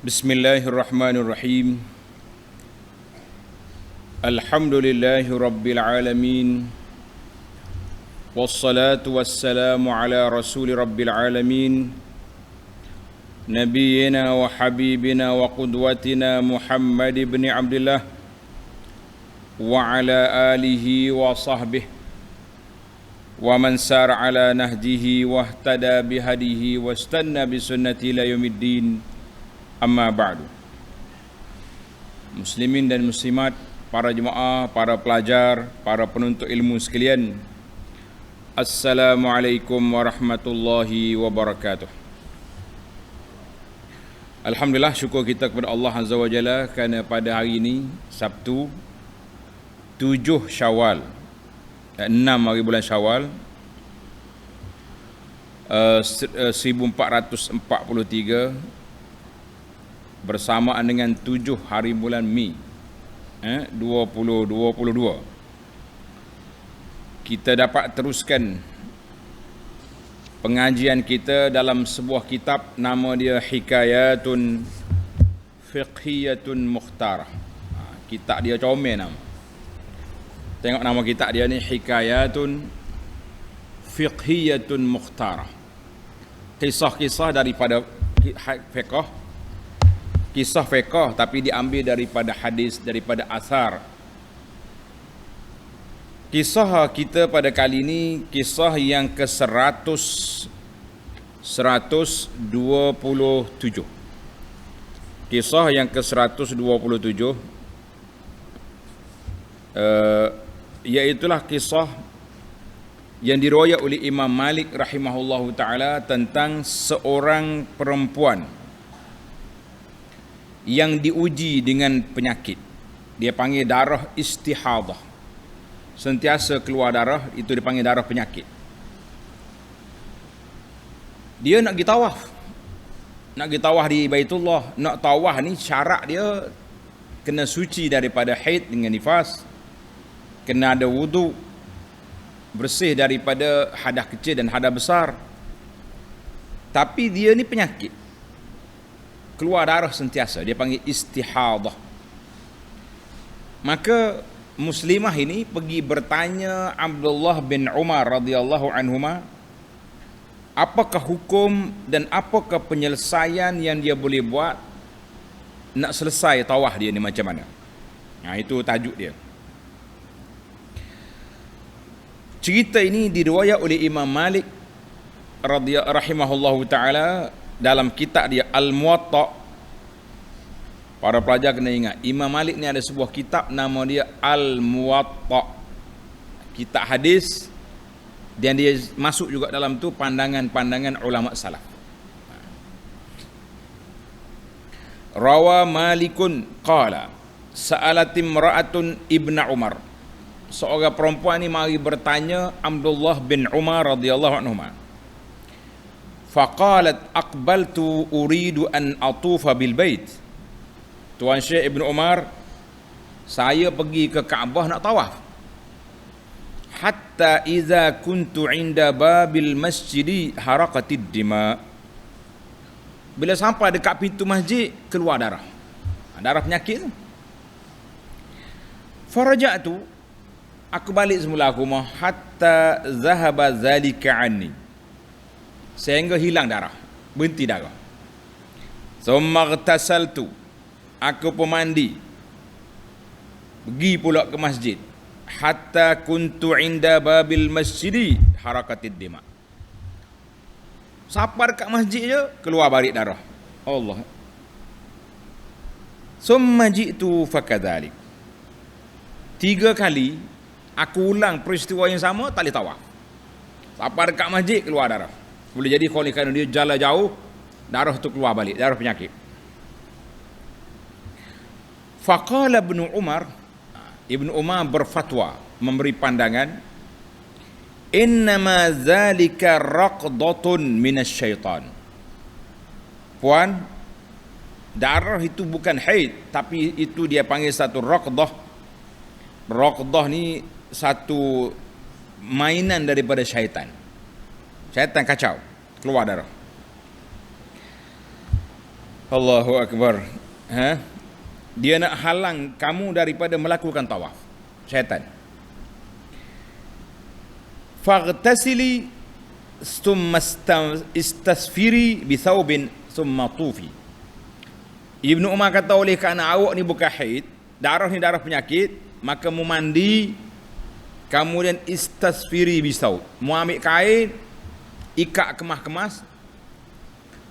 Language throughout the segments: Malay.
Bismillahirrahmanirrahim. Alhamdulillahi rabbil alamin. Wassalatu wassalamu ala rasuli rabbil alamin. Nabiyyina wa habibina wa qudwatina Muhammad ibn Abdullah wa ala alihi wa sahbihi wa man sar ala nahjihi wa ihtada bihadihi wa istanna bisunnati ila yaumiddin. Amma ba'du. Muslimin dan muslimat, para jemaah, para pelajar, para penuntut ilmu sekalian, Assalamualaikum warahmatullahi wabarakatuh. Alhamdulillah, syukur kita kepada Allah Azza wa Jalla kerana pada hari ini Sabtu 7 Syawal, 6 hari bulan Syawal 1443 bersamaan dengan 7 hari bulan Mei 2022, kita dapat teruskan pengajian kita dalam sebuah kitab, nama dia Hikayatun Fiqhiyatun Mukhtarah. Kitab dia comel nama. Tengok nama kitab dia ni, Hikayatun Fiqhiyatun Mukhtarah. Kisah-kisah daripada fiqh, kisah fiqh tapi diambil daripada hadis, daripada asar. Kisah kita pada kali ini kisah yang ke-127. Kisah yang ke-127 iaitulah kisah yang diriwayat oleh Imam Malik rahimahullahu taala tentang seorang perempuan yang diuji dengan penyakit. Dia panggil darah istihadah. Sentiasa keluar darah, itu dipanggil darah penyakit. Dia nak pergi tawaf. Nak pergi tawaf di Baitullah. Nak tawaf ni syarat dia kena suci daripada haid dengan nifas. Kena ada wudu. Bersih daripada hadas kecil dan hadas besar. Tapi dia ni penyakit. Keluar darah sentiasa, dia panggil istihadah. Maka muslimah ini pergi bertanya Abdullah bin Umar radhiyallahu anhuma, apakah hukum dan apakah penyelesaian yang dia boleh buat nak selesai tawaf dia ni macam mana. Itu tajuk dia. Cerita ini diriwayat oleh Imam Malik rahimahullahu taala dalam kitab dia Al-Muwatta. Para pelajar kena ingat, Imam Malik ni ada sebuah kitab nama dia Al-Muwatta, kitab hadis, dan dia masuk juga dalam tu pandangan-pandangan ulama salaf. Rawa Malikun qala sa'alat imra'atun Ibn Umar. Seorang perempuan ni mari bertanya Abdullah bin Umar radhiyallahu anhuma. Faqalat aqbaltu uridu an atufa bil bait. Tuan Syekh Ibn Umar, saya pergi ke Kaabah nak tawaf. Hatta iza kuntu inda babil masjidi haraqatid dima. Bila sampai dekat pintu masjid, keluar darah. Darah penyakit tu. Faraja'tu, aku balik semula ke rumah, hatta zahaba zalika anni. Sehingga hilang darah, berhenti darah. Summa ghtasaltu, aku pun mandi, pergi pula ke masjid. Hatta kuntu inda babil masjidi harakatid dima. Sampai dekat masjid je, keluar balik darah. Allah. Summa ji'tu fakadzalik. 3 kali aku ulang peristiwa yang sama, tak boleh tawaf. Sampai dekat masjid, keluar darah. Boleh jadi kerana dia jalan jauh, darah tu keluar balik, darah penyakit. Faqala Ibn Umar, Ibn Umar berfatwa, memberi pandangan, innama zalika raqdatun minasyaitan. Puan, darah itu bukan haid, tapi itu dia panggil satu raqdah. Raqdah ni satu mainan daripada syaitan. Syaitan kacau, keluar darah. Allahu Akbar. Ha? Dia nak halang kamu daripada melakukan tawaf. Syaitan. Faghtasili thumma istasfiri bi thawbin thumma tufi. Ibnu Umar kata, oleh kerana awak ni bukan haid, darah ni darah penyakit, maka mu mandi, kemudian istasfiri bi thawb. Mu ambil kain, ikat kemas-kemas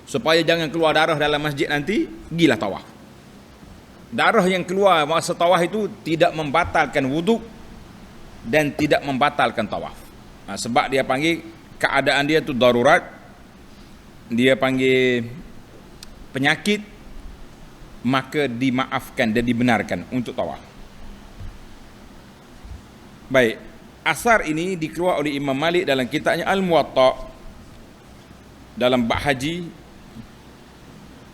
supaya jangan keluar darah dalam masjid nanti, gilah tawaf. Darah yang keluar masa tawaf itu tidak membatalkan wuduk dan tidak membatalkan tawaf. Sebab dia panggil keadaan dia tu darurat, dia panggil penyakit, maka dimaafkan dan dibenarkan untuk tawaf. Baik, asar ini dikeluar oleh Imam Malik dalam kitabnya Al-Muwatta dalam bab haji,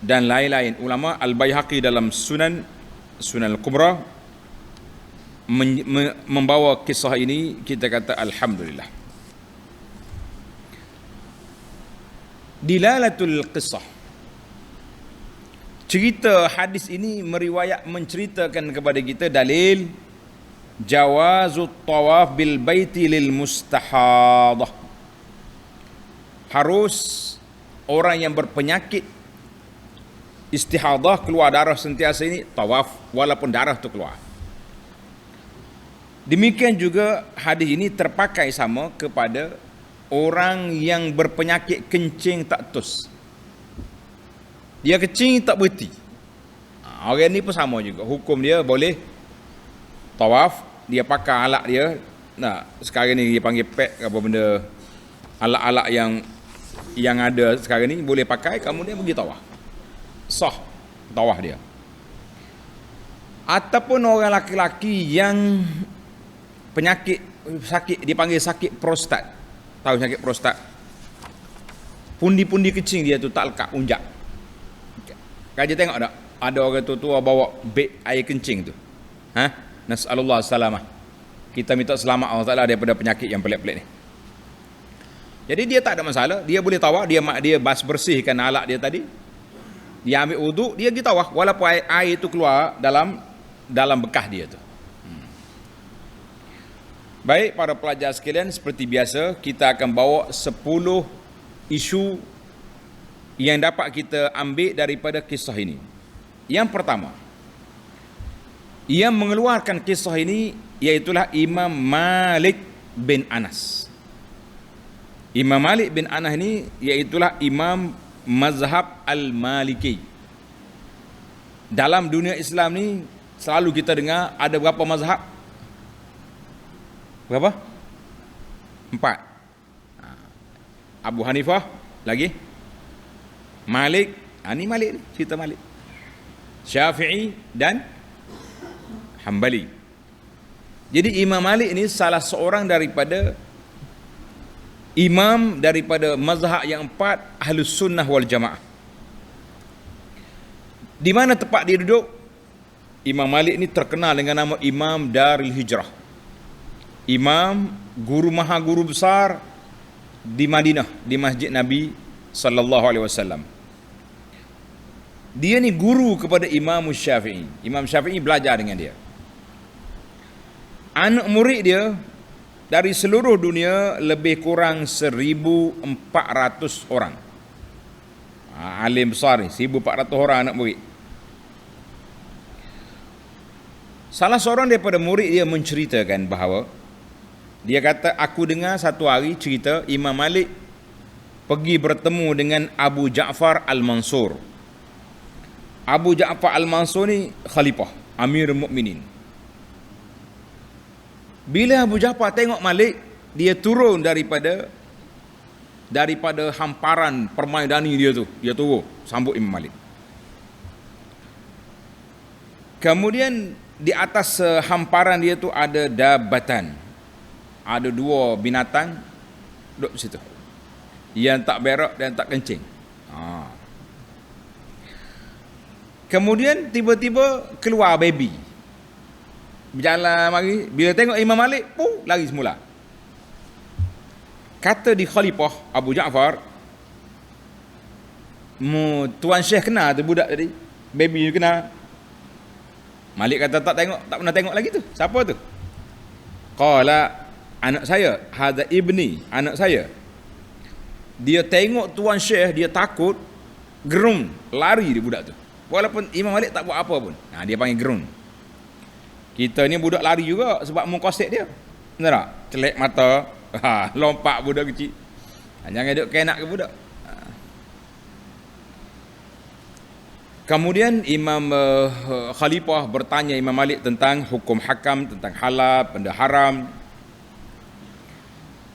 dan lain-lain ulama. Al-Baihaqi dalam Sunan Al-Kubra membawa kisah ini. Kita kata alhamdulillah. Dilalatul qissah, cerita hadis ini menceritakan kepada kita dalil jawazut tawaf bil baiti lil mustahadah. Harus orang yang berpenyakit istihadah, keluar darah sentiasa ini, tawaf walaupun darah itu keluar. Demikian juga hadis ini terpakai sama kepada orang yang berpenyakit kencing tak tus. Dia kencing tak berhenti. Orang ni pun sama juga. Hukum dia boleh tawaf, dia pakai alat dia. Nah, sekarang ni dia panggil pad apa benda, alat-alat yang ada sekarang ni boleh pakai, kemudian pergi tawaf. Sah tawaf dia. Ataupun orang laki-laki yang penyakit sakit, dipanggil sakit prostat. Tahu sakit prostat? Pundi-pundi kecing dia tu tak lekat, unjak. Kaji tengok tak? Ada orang tua bawa beg air kencing tu. Nas'alullah salamah. Kita minta selamat Allah Ta'ala daripada penyakit yang pelik-pelik ni. Jadi dia tak ada masalah, dia boleh tawaf, dia bas bersihkan alat dia tadi. Dia ambil wuduk, dia pergi tawaf walaupun air itu keluar dalam bekas dia tu. Baik para pelajar sekalian, seperti biasa kita akan bawa 10 isu yang dapat kita ambil daripada kisah ini. Yang pertama, yang mengeluarkan kisah ini iaitulah Imam Malik bin Anas. Imam Malik bin Anas ini iaitulah imam mazhab Al-Maliki. Dalam dunia Islam ni selalu kita dengar ada berapa mazhab? Berapa? 4. Abu Hanifah, lagi Malik, ini Malik ni, cerita Malik. Syafi'i dan Hambali. Jadi Imam Malik ini salah seorang daripada imam daripada mazhab yang 4 Ahlus Sunnah wal Jamaah. Di mana tempat dia duduk? Imam Malik ini terkenal dengan nama Imam Darul Hijrah. Imam, guru maha guru besar di Madinah, di Masjid Nabi sallallahu alaihi wasallam. Dia ni guru kepada Imam Syafi'i. Imam Syafi'i belajar dengan dia. Anak murid dia dari seluruh dunia lebih kurang 1,400 orang. Alim besar ni, 1,400 orang anak murid. Salah seorang daripada murid dia menceritakan bahawa dia kata, aku dengar satu hari cerita Imam Malik pergi bertemu dengan Abu Ja'far Al-Mansur. Abu Ja'far Al-Mansur ni khalifah, Amirul Mukminin. Bila Abu Ja'far tengok Malik, dia turun daripada hamparan permaidani dia tu. Dia turun sambut Imam Malik. Kemudian di atas hamparan dia tu ada dabatan. Ada 2 binatang duduk situ, yang tak berak dan tak kencing. Kemudian tiba-tiba keluar baby, berjalan mari. Bila tengok Imam Malik, lari semula. Kata di khalifah Abu Ja'far, Tuan Syekh kenal tu budak tadi. Baby tu kenal. Malik kata tak pernah tengok lagi tu. Siapa tu? Qala, anak saya, hadza ibni, anak saya. Dia tengok Tuan Syekh, dia takut, gerun, lari dia budak tu. Walaupun Imam Malik tak buat apa pun. Dia panggil gerun. Kita ni budak lari juga sebab mengkosek dia. Benar tak? Celek mata, lompat budak kecil. Jangan duduk kenak ke budak. Kemudian Imam Khalifah bertanya Imam Malik tentang hukum hakam, tentang halal, benda haram.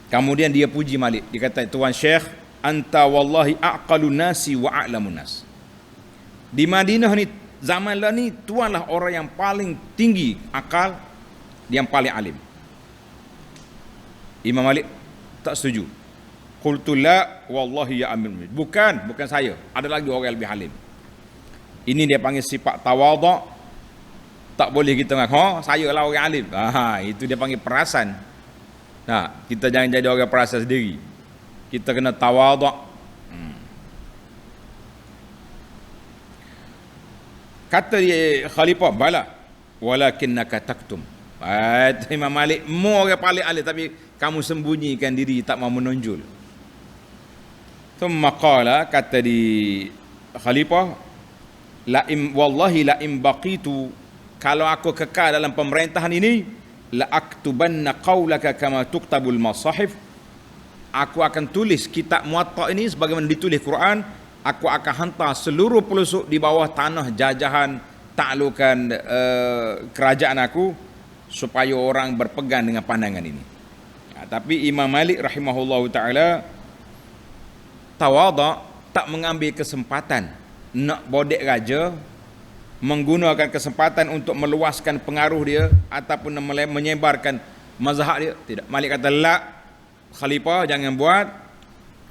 Kemudian dia puji Malik. Dia kata, Tuan Syekh, anta wallahi aqalun nasi wa a'lamun nas. Di Madinah ni, zaman lah ni, tuanlah orang yang paling tinggi akal, yang paling alim. Imam Malik tak setuju. Qultu la wallahi ya amir. Bukan saya. Ada lagi orang yang lebih alim. Ini dia panggil sifat tawaduk. Tak boleh kita ngaku, saya lah orang alim. Itu dia panggil perasan. Kita jangan jadi orang perasan sendiri. Kita kena tawaduk. Kata dia Khalifah, bala walakinnaka taktum. Imam Malik, mu orang paling alim tapi kamu sembunyikan diri, tak mau menonjol. Thumma qala, kata di Khalifah, wallahi la im baqitu, kalau aku kekal dalam pemerintahan ini, la aktubanna qaulaka kama tuktabul masahif, aku akan tulis kitab Muwatta ini sebagaimana ditulis Quran. Aku akan hantar seluruh pelosok di bawah tanah jajahan taklukan kerajaan aku, supaya orang berpegang dengan pandangan ini. Tapi Imam Malik rahimahullahu ta'ala tawaduk, tak mengambil kesempatan nak bodek raja, menggunakan kesempatan untuk meluaskan pengaruh dia ataupun menyebarkan mazhab dia. Tidak. Malik kata, la, Khalifah jangan buat,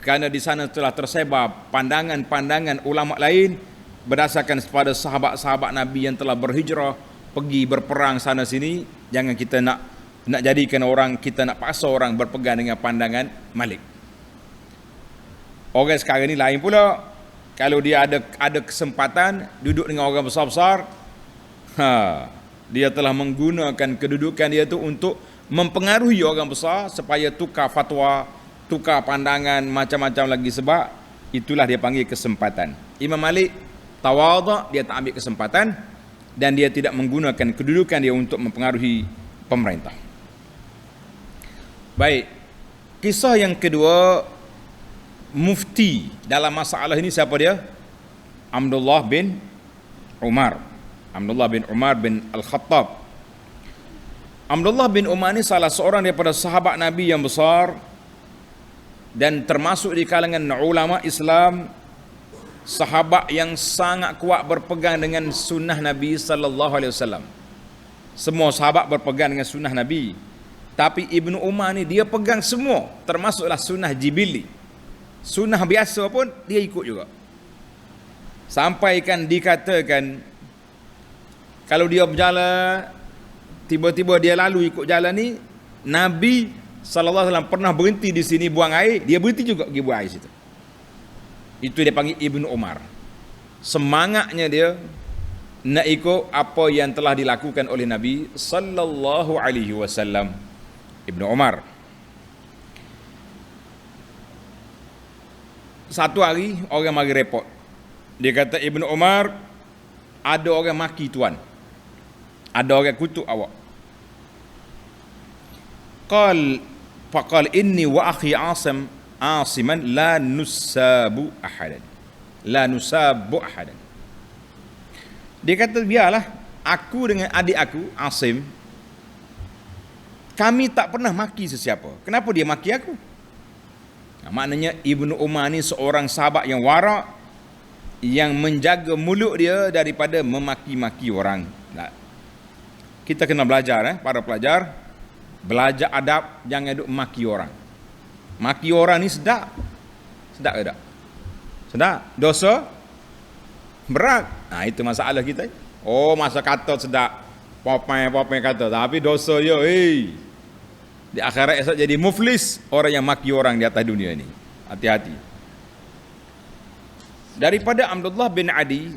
kerana di sana telah tersebar pandangan-pandangan ulama lain berdasarkan kepada sahabat-sahabat Nabi yang telah berhijrah, pergi berperang sana sini. Jangan kita nak jadikan orang, kita nak paksa orang berpegang dengan pandangan Malik. Orang sekarang ni lain pula. Kalau dia ada kesempatan duduk dengan orang besar-besar, dia telah menggunakan kedudukan dia tu untuk mempengaruhi orang besar supaya tukar fatwa, tukar pandangan, macam-macam lagi. Sebab itulah dia panggil kesempatan. Imam Malik tawaduk, dia tak ambil kesempatan dan dia tidak menggunakan kedudukan dia untuk mempengaruhi pemerintah. Baik, kisah yang kedua, mufti dalam masalah ini siapa dia? Abdullah bin Umar. Abdullah bin Umar bin Al-Khattab. Abdullah bin Umar ini salah seorang daripada sahabat Nabi yang besar dan termasuk di kalangan ulama Islam, sahabat yang sangat kuat berpegang dengan sunnah Nabi sallallahu alaihi wasallam. Semua sahabat berpegang dengan sunnah Nabi, tapi Ibnu Umar ni dia pegang semua, termasuklah sunnah Jibili. Sunnah biasa pun dia ikut juga. Sampaikan dikatakan kalau dia berjalan, tiba-tiba dia lalu ikut jalan ni, Nabi sallallahu alaihi wasallam pernah berhenti di sini buang air, dia berhenti juga pergi buang air situ. Itu dia panggil Ibnu Umar. Semangatnya dia nak ikut apa yang telah dilakukan oleh Nabi sallallahu alaihi wasallam. Ibnu Umar. Satu hari orang mari repot. Dia kata, Ibnu Umar, ada orang maki tuan, ada orang kutuk awak. Faqal inni wa akhi Asiman la nusabu ahadan. Dia kata, biarlah, aku dengan adik aku Asim, kami tak pernah maki sesiapa. Kenapa dia maki aku? Maknanya Ibnu Umar ni seorang sahabat yang warak, yang menjaga mulut dia daripada memaki-maki orang. Kita kena belajar, para pelajar, belajar adab, jangan duk maki orang. Maki orang ni sedap. Sedap ke tak? Sedap. Dosa berat. Itu masalah kita. Masa kata sedap, Popeye kata, tapi dosa dia, di akhirat esok jadi muflis, orang yang maki orang di atas dunia ini. Hati-hati. Daripada Abdullah bin Adi,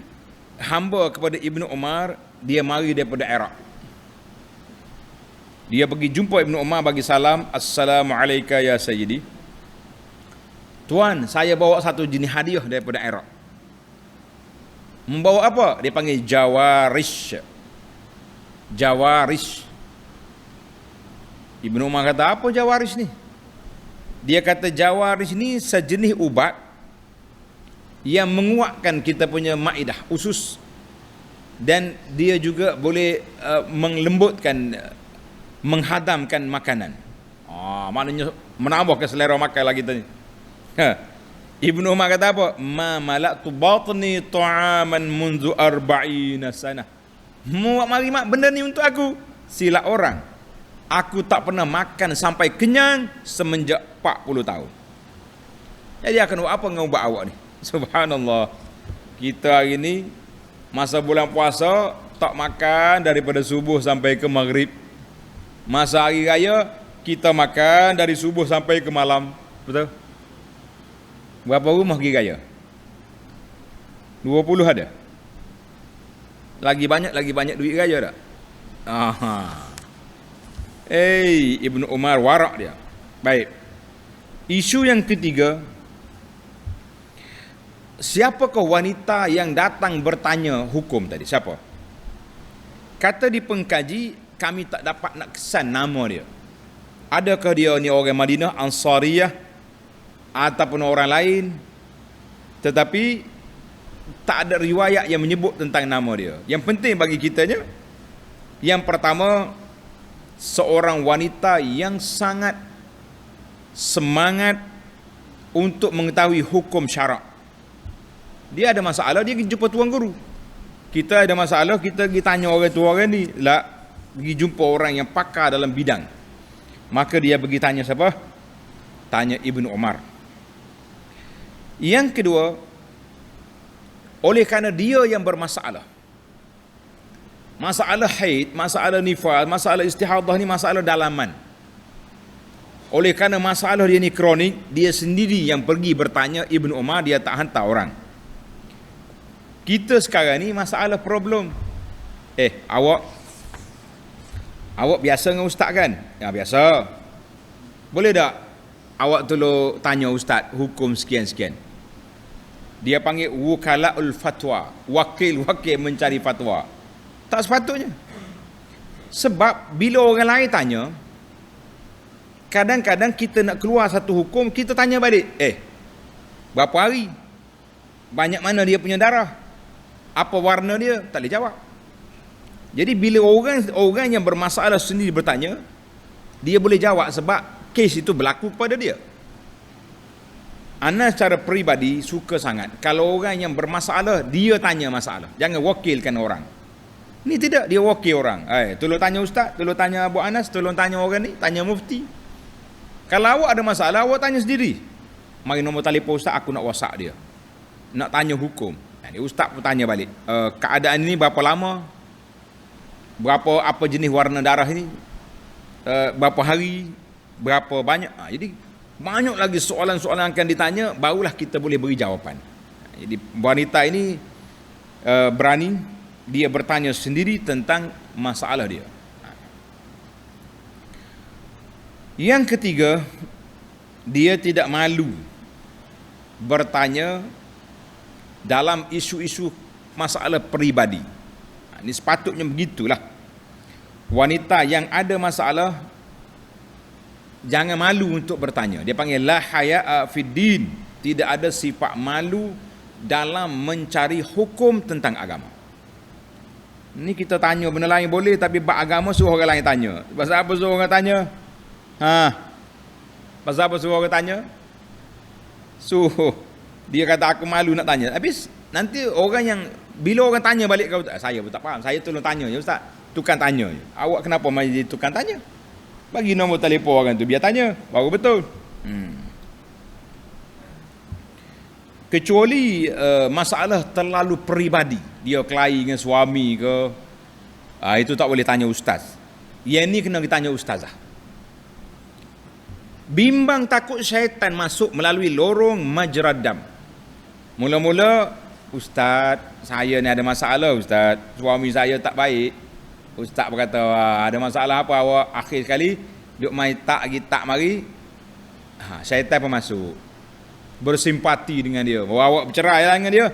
hamba kepada Ibnu Umar, dia mari daripada Iraq. Dia pergi jumpa Ibnu Umar, bagi salam, Assalamualaikum ya Sayyidi. Tuan, saya bawa satu jenis hadiah daripada Iraq. Membawa apa? Dia panggil Jawarish. Jawarish. Ibnu Umar kata, apa Jawarish ni? Dia kata Jawarish ni sejenis ubat yang menguatkan kita punya maidah, usus, dan dia juga boleh melembutkan, menghadamkan makanan. Maknanya menambah selera makan lagi tadi. Ibnu Umar kata apa? Ma malaktu batni ta'aman munzu 40 sanah. Muat mari mak benda ni untuk aku. Sila orang. Aku tak pernah makan sampai kenyang semenjak 40 tahun. Jadi akan buat apa dengan ubat awak ni? Subhanallah. Kita hari ni masa bulan puasa tak makan daripada subuh sampai ke maghrib. Masa hari raya kita makan dari subuh sampai ke malam. Betul? Berapa rumah pergi raya? 20 ada? Lagi banyak duit raya tak? Ibnu Umar warak dia. Baik. Isu yang ketiga, siapakah wanita yang datang bertanya hukum tadi? Siapa? Kata di pengkaji, kami tak dapat nak kesan nama dia. Adakah dia ni orang Madinah, Ansariyah, ataupun orang lain? Tetapi tak ada riwayat yang menyebut tentang nama dia. Yang penting bagi kitanya, yang pertama, seorang wanita yang sangat semangat untuk mengetahui hukum syarak. Dia ada masalah, dia pergi jumpa tuan guru. Kita ada masalah, kita pergi tanya orang tu, orang ni lah, pergi jumpa orang yang pakar dalam bidang. Maka dia pergi tanya siapa? Tanya Ibnu Umar. Yang kedua, oleh kerana dia yang bermasalah, masalah haid, masalah nifas, masalah istihadah ni masalah dalaman. Oleh kerana masalah dia ni kronik, dia sendiri yang pergi bertanya Ibnu Umar, dia tak hantar orang. Kita sekarang ni masalah problem. Awak biasa dengan ustaz kan? Ya, biasa. Boleh tak awak tolong tanya ustaz hukum sekian-sekian? Dia panggil wukalaul fatwa, wakil-wakil mencari fatwa. Tak sepatutnya. Sebab bila orang lain tanya, kadang-kadang kita nak keluar satu hukum, kita tanya balik, berapa hari? Banyak mana dia punya darah? Apa warna dia? Tak boleh jawab. Jadi bila orang yang bermasalah sendiri bertanya, dia boleh jawab sebab kes itu berlaku kepada dia. Ana secara peribadi suka sangat kalau orang yang bermasalah dia tanya masalah, jangan wakilkan orang. Ni tidak, dia wakil orang. Tolong tanya ustaz, tolong tanya Abu Anas, tolong tanya orang ni, tanya mufti. Kalau awak ada masalah, awak tanya sendiri. Mari nombor telefon ustaz, aku nak WhatsApp dia. Nak tanya hukum. Ni ustaz pun tanya balik. Keadaan ini berapa lama? Apa jenis warna darah ini? Berapa hari? Berapa banyak? Jadi banyak lagi soalan-soalan akan ditanya, barulah kita boleh beri jawapan. Jadi wanita ini berani, dia bertanya sendiri tentang masalah dia. Yang ketiga, dia tidak malu bertanya dalam isu-isu masalah peribadi. Ini sepatutnya begitulah. Wanita yang ada masalah jangan malu untuk bertanya. Dia panggil la haya'a fid din. Tidak ada sifat malu dalam mencari hukum tentang agama. Ni kita tanya benda lain boleh, tapi bab agama suruh orang lain tanya. Pasal apa suruh orang tanya? Pasal apa suruh orang tanya? Suruh. Dia kata aku malu nak tanya. Habis nanti orang yang bila orang tanya balik kau, saya pun tak faham. Saya tolong tanya je ustaz. Tukang tanya je. Awak kenapa mari jadi tukang tanya? Bagi nombor telefon orang tu biar tanya, baru betul. Kecuali masalah terlalu peribadi, dia kelahi dengan suami ke, itu tak boleh tanya ustaz. Yang ni kena ditanya ustazah. Bimbang takut syaitan masuk melalui lorong majrad dam. Mula-mula, ustaz, saya ni ada masalah ustaz, suami saya tak baik. Ustaz berkata, ada masalah apa awak? Akhir sekali duk mai tak lagi tak mari. Syaitan pun masuk. Bersimpati dengan dia. Awak bercerai lah dengan dia.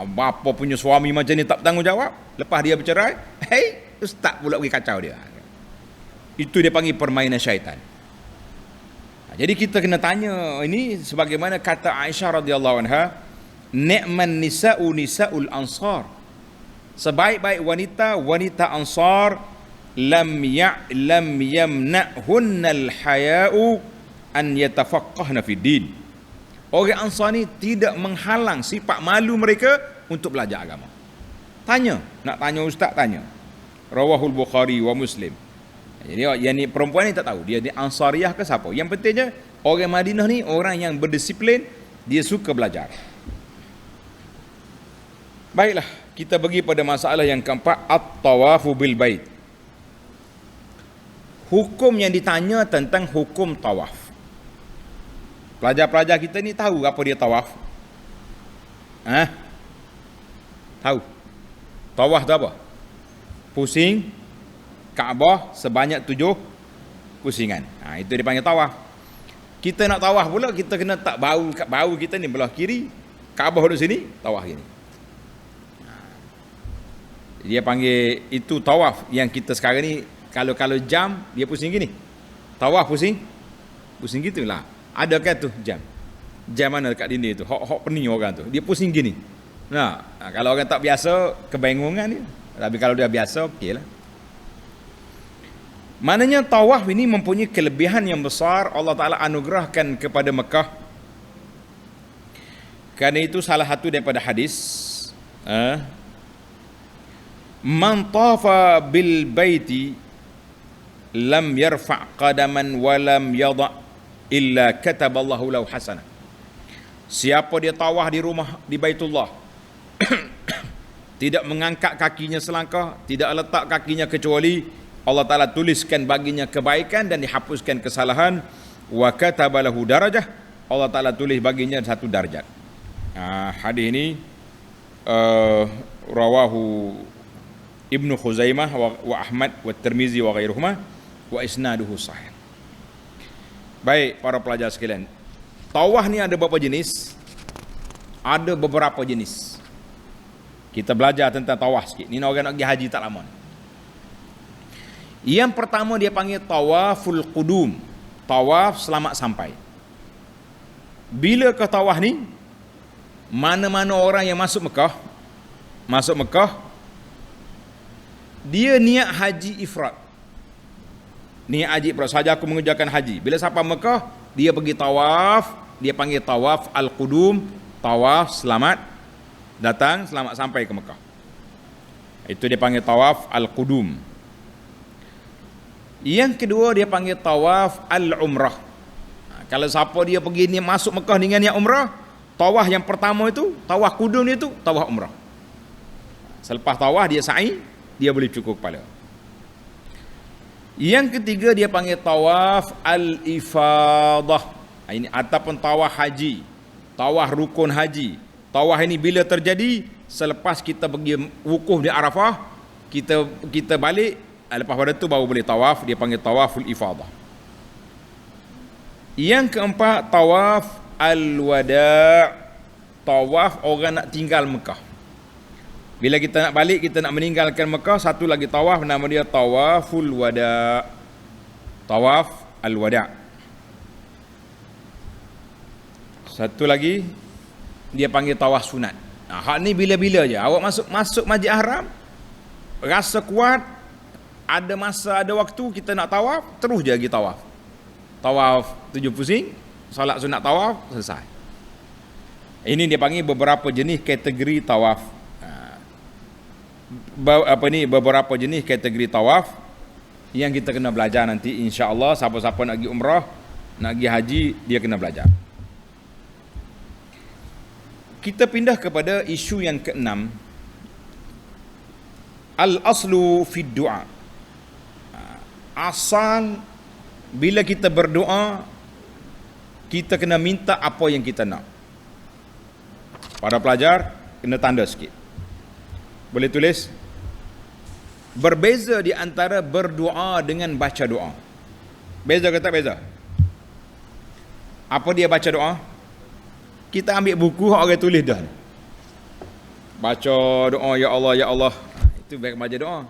Bapa punya suami macam ni tak bertanggungjawab. Lepas dia bercerai, ustaz pula pergi kacau dia. Itu dia panggil permainan syaitan. Jadi kita kena tanya ini sebagaimana kata Aisyah radhiyallahu anha, ni'man nisa'u nisa'ul ansar. Sebaik-baik wanita ansar lam yamna'hunnal haya'u an yatafaqqahna fid din. Orang ansar ni tidak menghalang sifat malu mereka untuk belajar agama. Tanya, nak tanya ustaz tanya. Rawahul Bukhari wa Muslim. Jadi yang ni perempuan ni tak tahu dia ni Ansariyah ke siapa. Yang pentingnya orang Madinah ni orang yang berdisiplin, dia suka belajar. Baiklah, kita pergi pada masalah yang keempat, at-tawafu bil bait. Hukum yang ditanya tentang hukum tawaf. Pelajar-pelajar kita ni tahu apa dia tawaf? Tahu. Tawaf tu apa? Pusing Kaabah sebanyak 7 pusingan. Itu dipanggil tawaf. Kita nak tawaf pula, kita kena tak bau kita ni belah kiri, Kaabah duduk sini, tawaf gini. Dia panggil itu tawaf. Yang kita sekarang ni kalau jam dia pusing gini. Tawaf pusing gitulah. Ada kan tu jam mana dekat dinding tu, hok pening orang tu, dia pusing gini. Kalau orang tak biasa kebangungan dia. Tapi kalau dia biasa okeylah. Maknanya tawaf ini mempunyai kelebihan yang besar Allah Ta'ala anugerahkan kepada Mekah. Kerana itu salah satu daripada hadis, man tafa bil baiti lam yarfa' qadaman wa lam yada' illa kataballahu lahu hasanah. Siapa dia tawaf di rumah di Baitullah tidak mengangkat kakinya selangkah, tidak letak kakinya kecuali Allah Ta'ala tuliskan baginya kebaikan dan dihapuskan kesalahan. Wa katabalahu darajah, Allah Ta'ala tulis baginya 1 darjat. Hadis ini rawahu Ibnu Khuzaimah wa Ahmad wa Tirmizi wa ghairuhuma wa isnaduhu sahih. Baik para pelajar sekalian, tawaf ni ada berapa jenis? Ada beberapa jenis. Kita belajar tentang tawaf sikit. Ni orang nak pergi haji tak lama ni. Yang pertama dia panggil tawaful qudum, tawaf selamat sampai. Bila ke tawaf ni, mana-mana orang yang masuk Mekah, dia niat haji ifrad. Niat haji ifrad, saja aku mengerjakan haji. Bila sampai Mekah, dia pergi tawaf, dia panggil tawaf al-qudum, tawaf selamat datang, selamat sampai ke Mekah. Itu dia panggil tawaf al-qudum. Yang kedua dia panggil tawaf al-umrah. Kalau siapa dia pergi ni masuk Mekah dengan niat umrah, tawaf yang pertama itu, tawaf kudum itu, tawaf umrah. Selepas tawaf dia sa'i, dia boleh cukur kepala. Yang ketiga dia panggil tawaf al-ifadah. Ini ataupun tawaf haji, tawaf rukun haji. Tawaf ini bila terjadi selepas kita pergi wukuf di Arafah, kita balik. Lepas pada tu baru boleh tawaf, dia panggil tawaful ifadah. Yang keempat tawaf al-wada', tawaf orang nak tinggal Mekah. Bila kita nak balik, kita nak meninggalkan Mekah, satu lagi tawaf nama dia tawaful wada'. Tawaf al-wada'. Satu lagi dia panggil tawaf sunat. Hak ni bila-bila je. Awak masuk Masjid Haram, rasa kuat, ada masa, ada waktu kita nak tawaf, terus je pergi tawaf. Tawaf 7 pusing, solat sunat tawaf, selesai. Ini dia panggil beberapa jenis kategori tawaf. Beberapa jenis kategori tawaf yang kita kena belajar nanti insya-Allah. Siapa-siapa nak pergi umrah, nak pergi haji, dia kena belajar. Kita pindah kepada isu yang keenam, al-aslu fid du'a. Asal bila kita berdoa, kita kena minta apa yang kita nak. Para pelajar kena tanda sikit. Boleh tulis? Berbeza di antara berdoa dengan baca doa. Beza ke tak beza? Apa dia baca doa? Kita ambil buku orang tulis dah. Baca doa ya Allah ya Allah. Itu baik baca doa.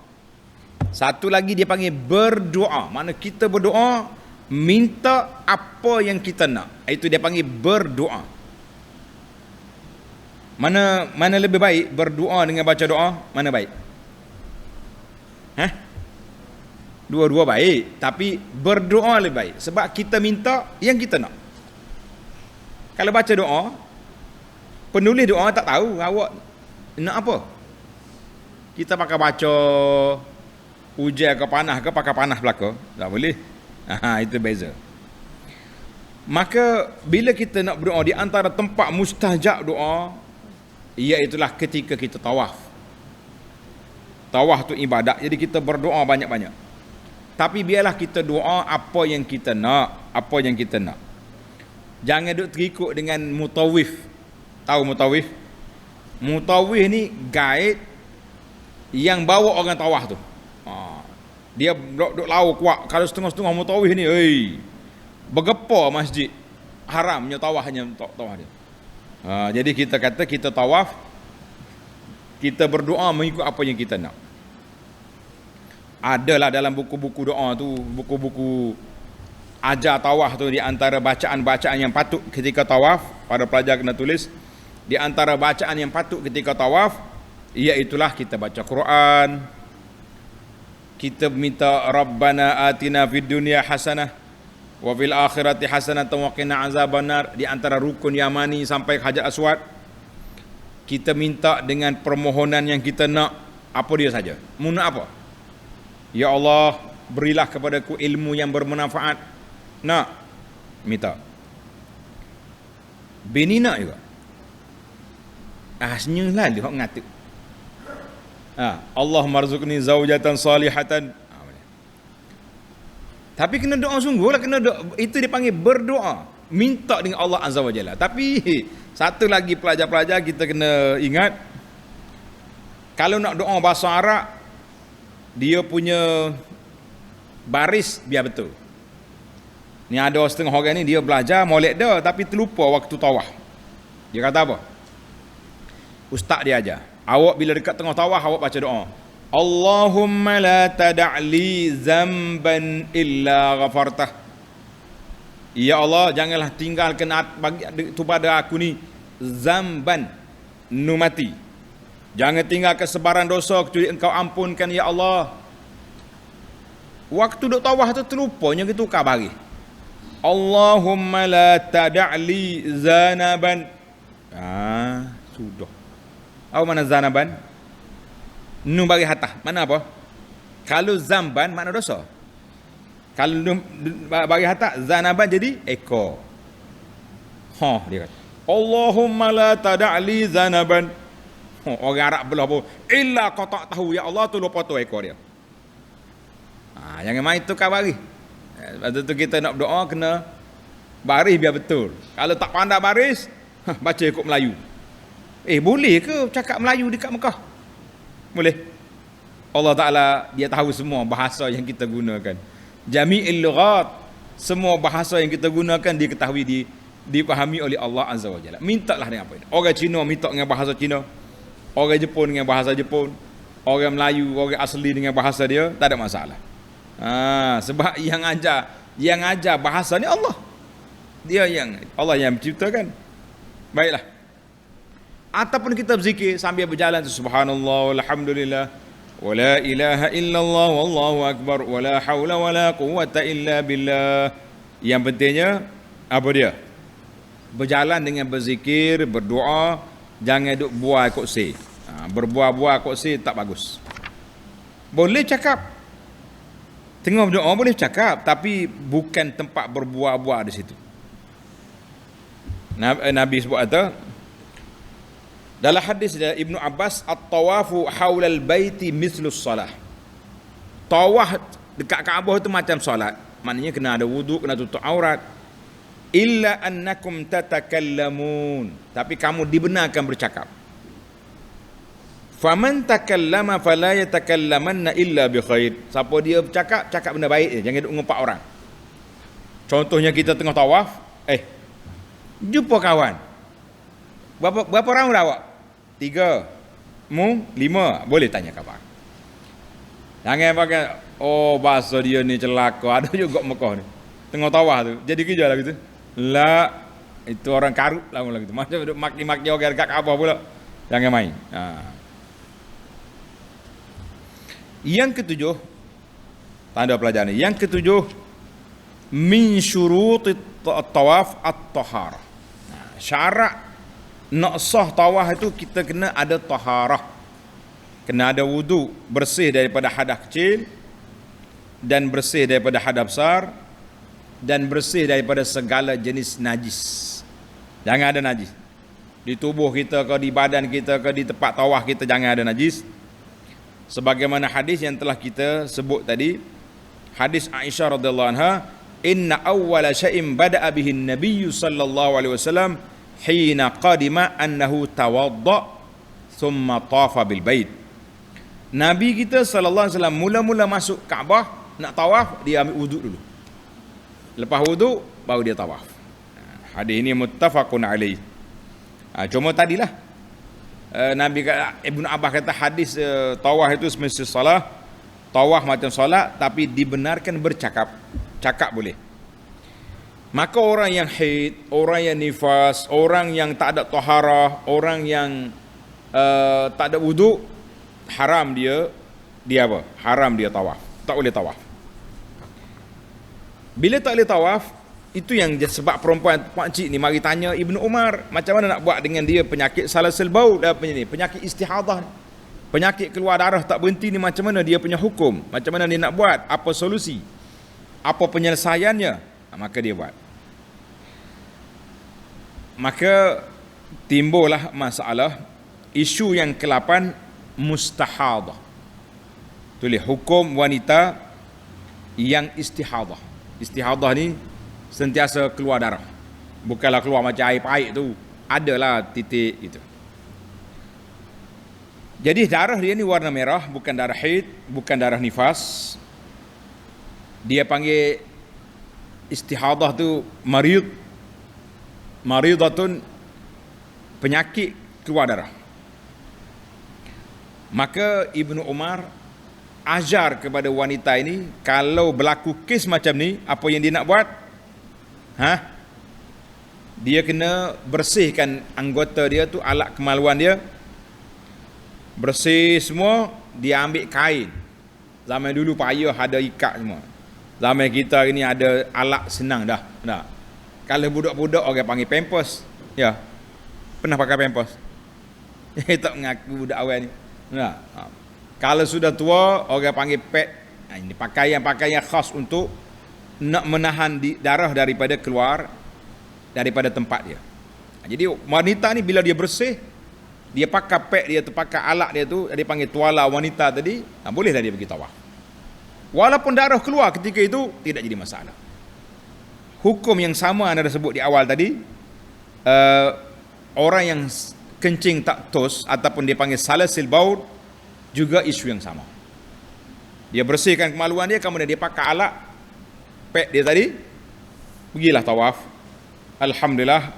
Satu lagi dia panggil berdoa. Mana kita berdoa minta apa yang kita nak. Itu dia panggil berdoa. Mana lebih baik berdoa dengan baca doa? Mana baik? Dua-dua baik, tapi berdoa lebih baik sebab kita minta yang kita nak. Kalau baca doa, penulis doa tak tahu awak nak apa. Kita pakai baca hujan ke panah ke pakai panah belaka, tak boleh. Itu beza. Maka bila kita nak berdoa di antara tempat mustajab doa, iaitulah ketika kita tawaf. Tawaf tu ibadat, jadi kita berdoa banyak-banyak. Tapi biarlah kita doa apa yang kita nak, apa yang kita nak. Jangan duk terikut dengan mutawif. Tahu mutawif? Mutawif ni guide yang bawa orang tawaf tu. Dia duk lau kuat. Kalau setengah-setengah mutawif ni, bergepa masjid. Haramnya tawafnya tawaf dia. Jadi kita kata kita tawaf, kita berdoa mengikut apa yang kita nak. Adalah dalam buku-buku doa tu, buku-buku ajar tawaf tu, di antara bacaan-bacaan yang patut ketika tawaf, para pelajar kena tulis, di antara bacaan yang patut ketika tawaf, iaitulah kita baca Quran, kita minta Rabbana atina fid dunya hasanah wa fil akhirati hasanatan wa qina azabannar, di antara rukun yamani sampai ke Hajar Aswad. Kita minta dengan permohonan yang kita nak, apa dia saja. Mu nak apa? Ya Allah, berilah kepadaku ilmu yang bermanfaat. Nak? Minta. Bini nak juga. Senyumlah dia ngatik. Allah marzuqni zaujatan salihatan. Tapi kena doa sungguh lah, kena doa. Itu dipanggil berdoa. Minta dengan Allah Azza wa Jalla. Tapi satu lagi pelajar-pelajar kita kena ingat, kalau nak doa bahasa Arab, dia punya baris biar betul. Ni ada setengah orang ni dia belajar molek dah tapi terlupa waktu tawaf. Dia kata apa? Ustaz dia ajar. Awak bila dekat tengah tawaf awak baca doa. Allahumma la tada'li zamban illa ghafartah. Ya Allah, janganlah tinggalkan pada aku ni zamban, numati. Jangan tinggalkan sebaran dosa kecuali engkau ampunkan ya Allah. Waktu duk tawaf tu terlupanya gitu kabari. Allahumma la tada'li zanaban. Sudah. Apa mana zanaban? Nu bagi hatah. Mana apa? Kalau zamban makna dosa. Kalau bagi hatah zanaban jadi ekor. Dia kata. Allahumma la tada'li zanaban. Orang Arab belah pun illa kau tak tahu ya Allah tu lupa tu ekor dia. Jangan main tukar baris. Lepas tu kita nak berdoa kena baris biar betul. Kalau tak pandai baris, baca ikut Melayu. Boleh ke cakap Melayu dekat Mekah? Boleh. Allah Ta'ala dia tahu semua bahasa yang kita gunakan. Jami'il lughat, semua bahasa yang kita gunakan diketahui, dipahami oleh Allah Azza wa Jalla. Mintalah dengan apa ini. Orang Cina minta dengan bahasa Cina. Orang Jepun dengan bahasa Jepun. Orang Melayu, orang asli dengan bahasa dia, tak ada masalah. Sebab yang ajar bahasa ni Allah. Allah yang menciptakan. Baiklah. Ataupun kita berzikir sambil berjalan, subhanallah walhamdulillah wala ilaha illallah wallahu akbar wala haula wala quwwata illa billah. Yang pentingnya apa dia? Berjalan dengan berzikir, berdoa, jangan duk buah ikut si. Berbuah-buah ikut si tak bagus. Boleh cakap tengah berdoa, boleh cakap, tapi bukan tempat berbuah-buah di situ. Nabi sebut ada dalam hadis dari Ibnu Abbas, at-tawafu haulal baiti mislus salah. Tawaf dekat Kaabah itu macam solat. Maknanya kena ada wuduk, kena tutup aurat. illa annakum tatakallamun, tapi kamu dibenarkan bercakap. Faman takallama fala yatakallamanna illa bi khair. Siapa dia bercakap, cakap benda baik je, jangan duk ngumpat orang. Contohnya kita tengah tawaf, jumpa kawan. Berapa orang dah awak? 3, 5, boleh tanya khabar. Jangan pakai bahasa dia ni celaka. Ada juga Mekah ni, tengah tawaf tu jadi kerja lah gitu. La, itu orang karut lah gitu. Macam duk maki-maki orang dekat Kaabah pula. Jangan main. Yang ketujuh, tanda pelajaran ni. Yang ketujuh, min syurutit tawaf at-taharah. Syarat nak sah tawaf itu kita kena ada taharah. Kena ada wudu, bersih daripada hadas kecil dan bersih daripada hadas besar dan bersih daripada segala jenis najis. Jangan ada najis di tubuh kita ke, di badan kita ke, di tempat tawaf kita, jangan ada najis. Sebagaimana hadis yang telah kita sebut tadi, hadis Aisyah radhiyallahu anha, inna awwala syai'in bada'a bihi an-nabiy sallallahu alaihi wasallam hina qadima annahu tawadda thumma tafa bil bait. Nabi kita sallallahu alaihi wasallam mula-mula masuk Kaabah nak tawaf, dia ambil wuduk dulu. Lepas wuduk baru dia tawaf. Hadis ini muttafaqun alaih. Cuma tadilah Nabi Ibnu Abbas kata hadis tawaf itu semesti solat, tawaf macam solat, tapi dibenarkan bercakap. Cakap boleh. Maka orang yang haid, orang yang nifas, orang yang tak ada taharah, orang yang tak ada wuduk, haram dia apa? Haram dia tawaf. Tak boleh tawaf. Bila tak boleh tawaf, itu yang sebab perempuan pakcik ni mari tanya Ibnu Umar, macam mana nak buat dengan dia penyakit salasil baul, penyakit istihadah ni, penyakit keluar darah tak berhenti ni, macam mana dia punya hukum, macam mana dia nak buat, apa solusi, apa penyelesaiannya. Maka dia buat. Maka timbullah masalah isu yang ke-8, mustahadah. Tulis hukum wanita yang istihadah. Istihadah ni sentiasa keluar darah, bukanlah keluar macam air paik tu, adalah titik itu. Jadi darah dia ni warna merah, bukan darah haid, bukan darah nifas. Dia panggil istihadah tu maridatun, penyakit keluar darah. Maka Ibnu Umar ajar kepada wanita ini, kalau berlaku kes macam ni, apa yang dia nak buat? Dia kena bersihkan anggota dia tu, alat kemaluan dia, bersih semua. Dia ambil kain. Zaman dulu payah ada ikat semua. Zaman kita ni ada alat, senang dah. Kalau budak-budak orang panggil pampers. Ya, pernah pakai pampers? Tak mengaku budak awal ni. Kalau sudah tua orang panggil pad. Ini pakaian khas untuk nak menahan darah daripada keluar daripada tempat dia. Jadi wanita ni bila dia bersih, dia pakai pad dia tu, pakai alat dia tu, dia panggil tuala wanita tadi, bolehlah dia pergi tawaf. Walaupun darah keluar ketika itu, tidak jadi masalah. Hukum yang sama anda dah sebut di awal tadi, orang yang kencing tak tos ataupun dia panggil salasil baul, juga isu yang sama. Dia bersihkan kemaluan dia, kemudian dia pakai alat pad dia tadi, pergilah tawaf. Alhamdulillah,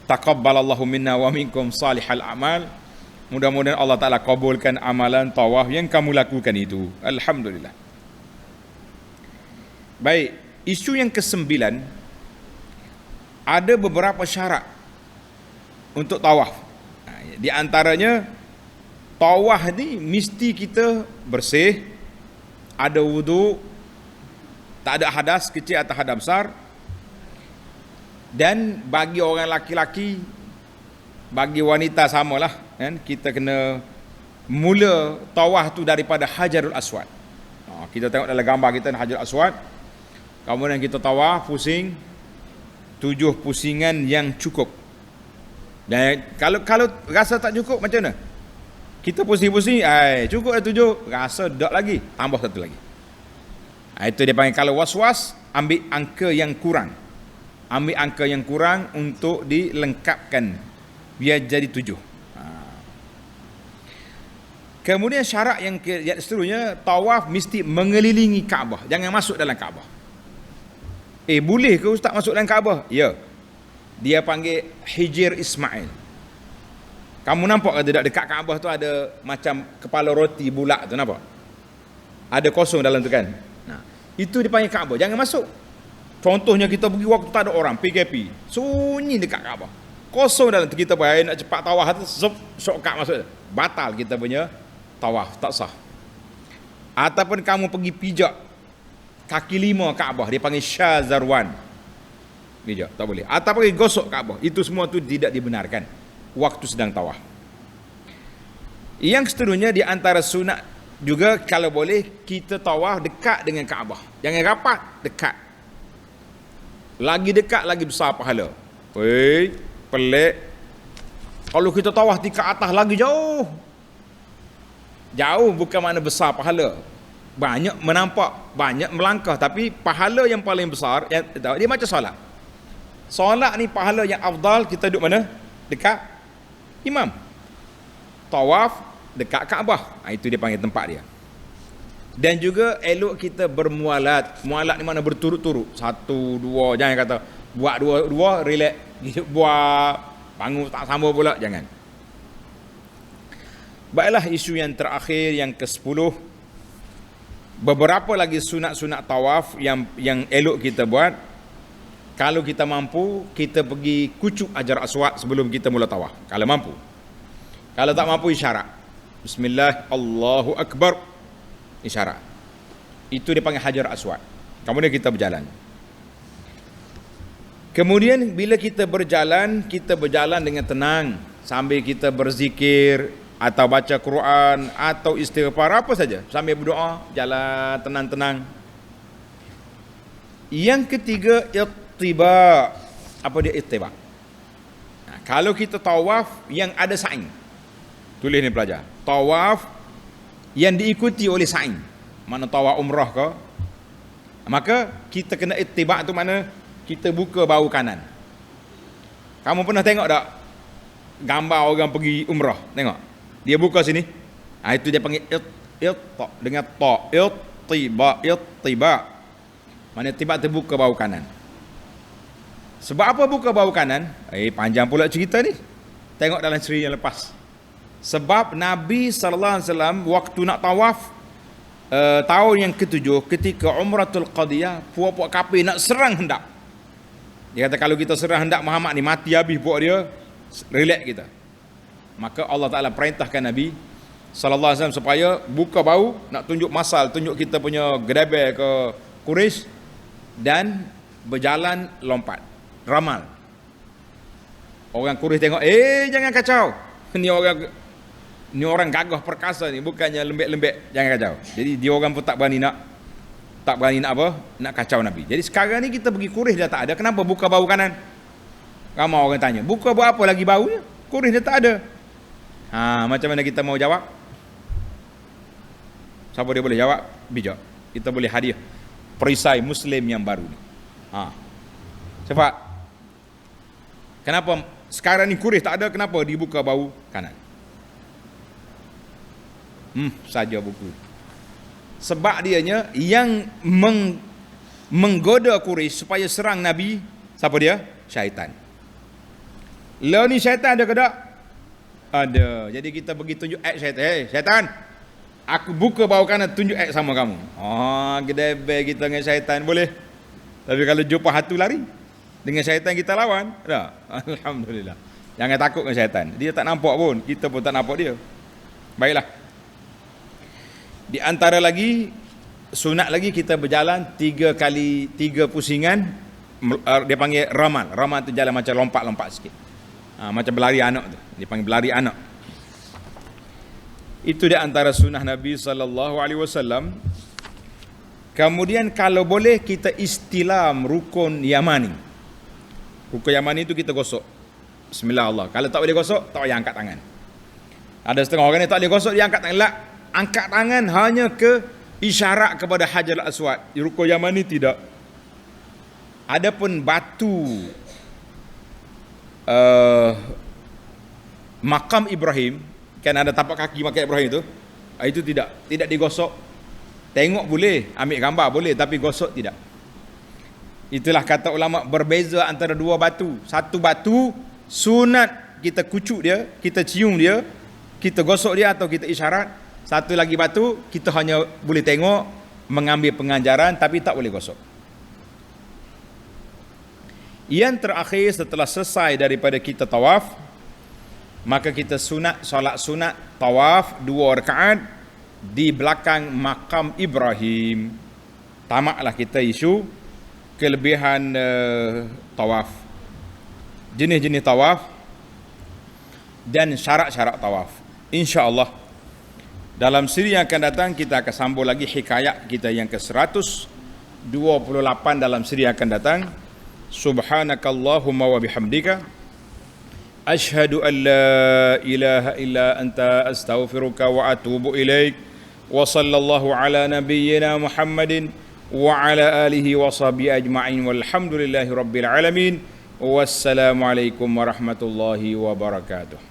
taqabbalallahu minna wa minkum salihal a'mal. Mudah-mudahan Allah Ta'ala kabulkan amalan tawaf yang kamu lakukan itu. Alhamdulillah. Baik, isu yang ke-9, ada beberapa syarat untuk tawaf. Di antaranya, tawaf ni mesti kita bersih, ada wudu, tak ada hadas kecil atau hadas besar. Dan bagi orang laki-laki, bagi wanita samalah, kan? Kita kena mula tawaf tu daripada Hajarul Aswad. Kita tengok dalam gambar kita Hajarul Aswad. Kemudian kita tawaf pusing 7 pusingan yang cukup. Dan kalau rasa tak cukup macam mana? Kita pusing-pusing, cukup dah 7, rasa tak lagi, tambah 1 lagi. Itu dia panggil, kalau was-was, ambil angka yang kurang. ambil angka yang kurang untuk dilengkapkan biar jadi 7. Kemudian syarat yang seterusnya, tawaf mesti mengelilingi Kaabah, jangan masuk dalam Kaabah. Boleh ke ustaz masuk dalam Kaabah? Ya. Dia panggil Hijr Ismail. Kamu nampak ke tidak dekat Kaabah tu ada macam kepala roti bulat tu, nampak? Ada kosong dalam tu kan? Nah, itu dipanggil Kaabah, jangan masuk. Contohnya kita pergi waktu tak ada orang, PKP, sunyi dekat Kaabah, kosong dalam tu, kita bayar nak cepat tawaf tu, shortcut masuk, batal kita punya tawaf, tak sah. Ataupun kamu pergi pijak kaki 5 Kaabah, dia panggil Syazarwan, pijak, tak boleh. Ataupun pergi gosok Kaabah, itu semua tu tidak dibenarkan waktu sedang tawaf. Yang seterusnya di antara sunat juga, kalau boleh kita tawaf dekat dengan Kaabah, jangan rapat, dekat. Lagi dekat lagi besar pahala. Pelik. Kalau kita tawaf di atas lagi jauh. Jauh bukan makna besar pahala. Banyak menampak, banyak melangkah, tapi pahala yang paling besar dia macam solat. Solat ni pahala yang afdal, kita duduk mana? Dekat imam. Tawaf dekat Kaabah. Itu dia panggil tempat dia. Dan juga elok kita bermualat. Mualat ni mana berturut-turut. 1, 2, jangan kata buat 2, relax, buat bangun tak sama pula, jangan. Baiklah, isu yang terakhir, yang ke-10. Beberapa lagi sunat-sunat tawaf yang elok kita buat. Kalau kita mampu, kita pergi kucuk Hajar Aswad sebelum kita mula tawaf, kalau mampu. Kalau tak mampu, isyarat Bismillah, Allahu Akbar, isyarat. Itu dipanggil Hajar Aswad. Kemudian kita berjalan. Kemudian bila kita berjalan dengan tenang, sambil kita berzikir atau baca Quran atau istighfar, apa saja, sambil berdoa, jalan tenang-tenang. Yang ketiga, ittiba. Apa dia ittiba? Kalau kita tawaf yang ada sa'i, tulis ni pelajar, tawaf yang diikuti oleh sa'i, mana tawaf umrah ke, maka kita kena ittiba tu mana kita buka bahu kanan. Kamu pernah tengok tak gambar orang pergi umrah? Tengok, dia buka sini, itu dia panggil dengan ta, ittiba. Mana ittiba tu buka bahu kanan. Sebab apa buka bahu kanan? Panjang pula cerita ni, tengok dalam siri yang lepas. Sebab Nabi SAW waktu nak tawaf tahun yang ke-7, ketika Umratul Qadiyah, puak-puak kafir nak serang hendak. Dia kata kalau kita serang hendak Muhammad ni mati habis puak dia, relax kita. Maka Allah Ta'ala perintahkan Nabi SAW supaya buka bahu, nak tunjuk masal, tunjuk kita punya gedebel ke Quraisy, dan berjalan lompat, ramal. Orang Quraisy tengok, jangan kacau. Ni orang gagah perkasa ni, bukannya lembek-lembek, jangan kacau. Jadi dia orang pun tak berani nak apa, nak kacau Nabi. Jadi sekarang ni kita pergi Quraisy dah tak ada, kenapa buka bahu kanan? Ramai orang tanya, buka buat apa lagi bahunya? Quraisy dah tak ada. Macam mana kita mau jawab? Siapa dia boleh jawab? Bijak. Kita boleh hadiah perisai Muslim yang baru ni. Sebab kenapa sekarang ni Quraisy tak ada, kenapa dibuka bahu kanan? Saja buku. Sebab dianya yang menggoda Quraisy supaya serang Nabi, siapa dia? Syaitan. Lah ni syaitan ada ke tak? Ada. Jadi kita pergi tunjuk act syaitan. Syaitan, aku buka bahu kanan, tunjuk act sama kamu. Gedebel kita dengan syaitan, boleh. Tapi kalau jumpa hantu lari, dengan syaitan kita lawan, tak? Alhamdulillah. Jangan takut dengan syaitan. Dia tak nampak pun, kita pun tak nampak dia. Baiklah. Di antara lagi sunat lagi, kita berjalan 3 pusingan. Dia panggil ramal. Ramal tu jalan macam lompat-lompat sikit. Macam berlari anak tu. Dia panggil berlari anak. Itu di antara sunnah Nabi SAW. Kemudian kalau boleh kita istilam rukun Yamani. Rukun Yamani itu kita gosok. Bismillah Allah. Kalau tak boleh gosok, tak payah angkat tangan. Ada setengah orang ni tak boleh gosok, dia angkat tangan. Angkat tangan hanya ke isyarat kepada Hajar Aswad. Di rukun Yamani tidak. Adapun batu makam Ibrahim, kan ada tapak kaki makam Ibrahim itu tidak digosok. Tengok boleh, ambil gambar boleh, tapi gosok tidak. Itulah kata ulama, berbeza antara dua batu. Satu batu sunat kita kucuk dia, kita cium dia, kita gosok dia atau kita isyarat. Satu lagi batu kita hanya boleh tengok, mengambil pengajaran, tapi tak boleh gosok. Yang terakhir setelah selesai daripada kita tawaf, maka kita solat sunat tawaf 2 rakaat di belakang makam Ibrahim. Tamaklah kita isu kelebihan tawaf, jenis-jenis tawaf dan syarat-syarat tawaf. InsyaAllah dalam siri yang akan datang kita akan sambung lagi hikayat kita yang ke-128 dalam siri yang akan datang. Subhanakallahumma wa bihamdika asyhadu an la ilaha illa anta astaghfiruka wa atubu ilaik. Wa sallallahu ala nabiyyina Muhammadin wa ala alihi wa sahbihi ajma'in walhamdulillahi rabbil alamin. Wassalamu alaikum warahmatullahi wabarakatuh.